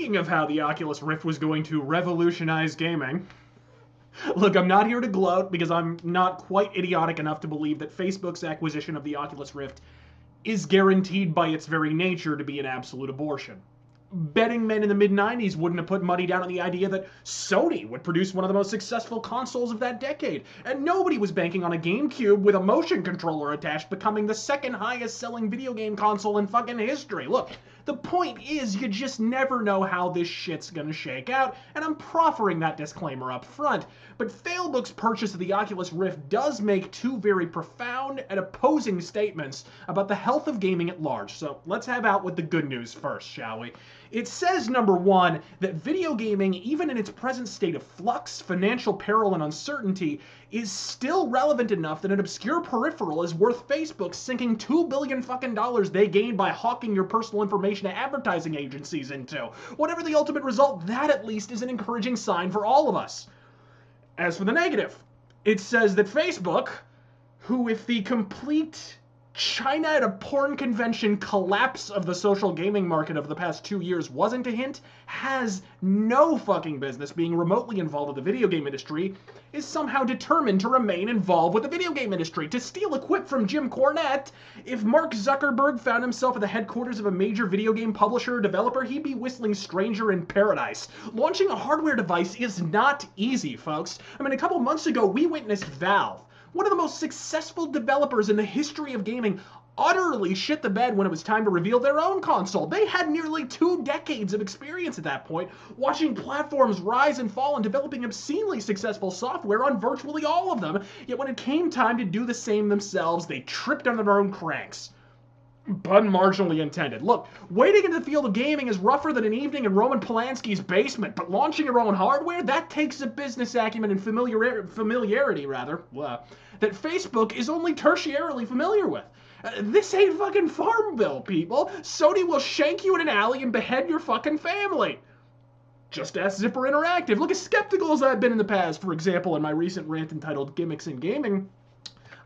speaking of how the Oculus Rift was going to revolutionize gaming, look, I'm not here to gloat because I'm not quite idiotic enough to believe that Facebook's acquisition of the Oculus Rift is guaranteed by its very nature to be an absolute abortion. Betting men in the mid-90s wouldn't have put money down on the idea that Sony would produce one of the most successful consoles of that decade, and nobody was banking on a GameCube with a motion controller attached becoming the second highest selling video game console in fucking history. Look, the point is, you just never know how this shit's gonna shake out, and I'm proffering that disclaimer up front. But Facebook's purchase of the Oculus Rift does make two very profound and opposing statements about the health of gaming at large. So let's have out with the good news first, shall we? It says, number one, that video gaming, even in its present state of flux, financial peril, and uncertainty, is still relevant enough that an obscure peripheral is worth Facebook sinking $2 billion fucking dollars they gained by hawking your personal information to advertising agencies into. Whatever the ultimate result, that at least is an encouraging sign for all of us. As for the negative, it says that Facebook, who if the complete China at a porn convention collapse of the social gaming market of the past 2 years wasn't a hint, has no fucking business being remotely involved with the video game industry, is somehow determined to remain involved with the video game industry. To steal a quip from Jim Cornette, if Mark Zuckerberg found himself at the headquarters of a major video game publisher or developer, he'd be whistling Stranger in Paradise. Launching a hardware device is not easy, folks. I mean, a couple months ago, we witnessed Valve, one of the most successful developers in the history of gaming, utterly shit the bed when it was time to reveal their own console. They had nearly 2 decades of experience at that point, watching platforms rise and fall and developing obscenely successful software on virtually all of them. Yet when it came time to do the same themselves, they tripped on their own cranks. Pun marginally intended. Look, wading into the field of gaming is rougher than an evening in Roman Polanski's basement, but launching your own hardware, that takes a business acumen and familiarity, that Facebook is only tertiarily familiar with. This ain't fucking Farmville, people. Sony will shank you in an alley and behead your fucking family. Just ask Zipper Interactive. Look, as skeptical as I've been in the past, for example, in my recent rant entitled Gimmicks in Gaming,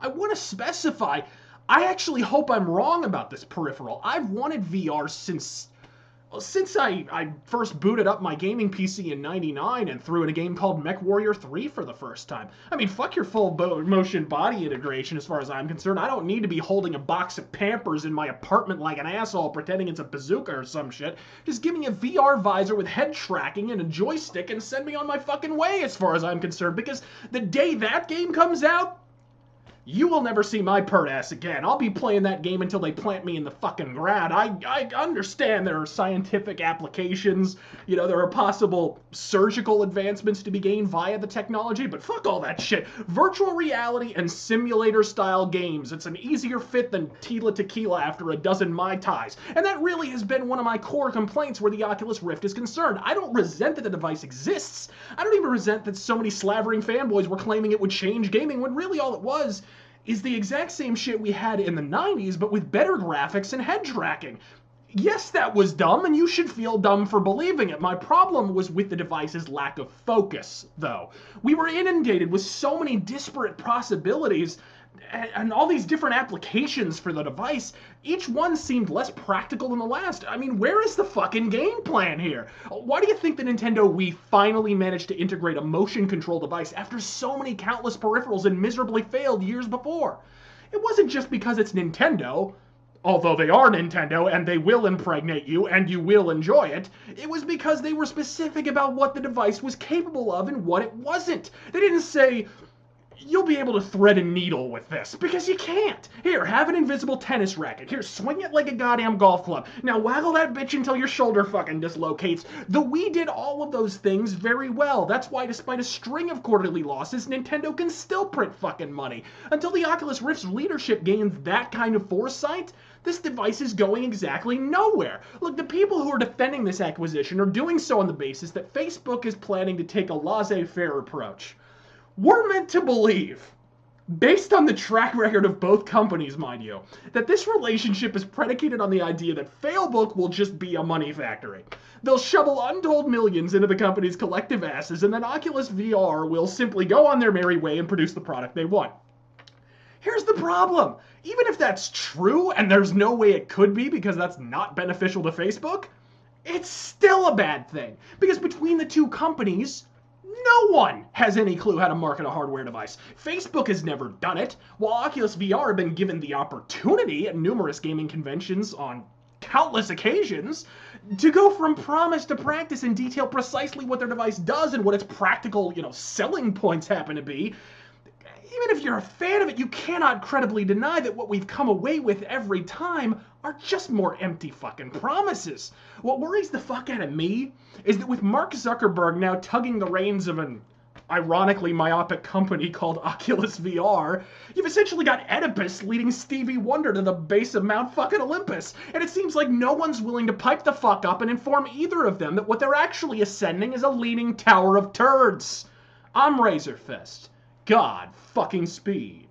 I want to specify, I actually hope I'm wrong about this peripheral. I've wanted VR since I first booted up my gaming PC in '99 and threw in a game called MechWarrior 3 for the first time. I mean, fuck your full motion body integration as far as I'm concerned. I don't need to be holding a box of Pampers in my apartment like an asshole pretending it's a bazooka or some shit. Just give me a VR visor with head tracking and a joystick and send me on my fucking way as far as I'm concerned, because the day that game comes out, you will never see my pert ass again. I'll be playing that game until they plant me in the fucking ground. I understand there are scientific applications, there are possible surgical advancements to be gained via the technology, but fuck all that shit. Virtual reality and simulator-style games, it's an easier fit than Tila Tequila after a dozen Mai Tais. And that really has been one of my core complaints where the Oculus Rift is concerned. I don't resent that the device exists. I don't even resent that so many slavering fanboys were claiming it would change gaming, when really all it was is the exact same shit we had in the 90s, but with better graphics and head tracking. Yes, that was dumb, and you should feel dumb for believing it. My problem was with the device's lack of focus, though. We were inundated with so many disparate possibilities and all these different applications for the device. Each one seemed less practical than the last. I mean, where is the fucking game plan here? Why do you think the Nintendo Wii finally managed to integrate a motion control device after so many countless peripherals and miserably failed years before? It wasn't just because it's Nintendo, although they are Nintendo and they will impregnate you and you will enjoy it. It was because they were specific about what the device was capable of and what it wasn't. They didn't say, you'll be able to thread a needle with this, because you can't. Here, have an invisible tennis racket. Here, swing it like a goddamn golf club. Now waggle that bitch until your shoulder fucking dislocates. The Wii did all of those things very well. That's why, despite a string of quarterly losses, Nintendo can still print fucking money. Until the Oculus Rift's leadership gains that kind of foresight, this device is going exactly nowhere. Look, the people who are defending this acquisition are doing so on the basis that Facebook is planning to take a laissez-faire approach. We're meant to believe, based on the track record of both companies, mind you, that this relationship is predicated on the idea that Facebook will just be a money factory. They'll shovel untold millions into the company's collective asses, and then Oculus VR will simply go on their merry way and produce the product they want. Here's the problem. Even if that's true, and there's no way it could be because that's not beneficial to Facebook, it's still a bad thing. Because between the two companies, no one has any clue how to market a hardware device. Facebook has never done it, while Oculus VR have been given the opportunity at numerous gaming conventions on countless occasions to go from promise to practice and detail precisely what their device does and what its practical, selling points happen to be. Even if you're a fan of it, you cannot credibly deny that what we've come away with every time are just more empty fucking promises. What worries the fuck out of me is that with Mark Zuckerberg now tugging the reins of an ironically myopic company called Oculus VR, you've essentially got Oedipus leading Stevie Wonder to the base of Mount fucking Olympus. And it seems like no one's willing to pipe the fuck up and inform either of them that what they're actually ascending is a leaning tower of turds. I'm Razorfist. God fucking speed.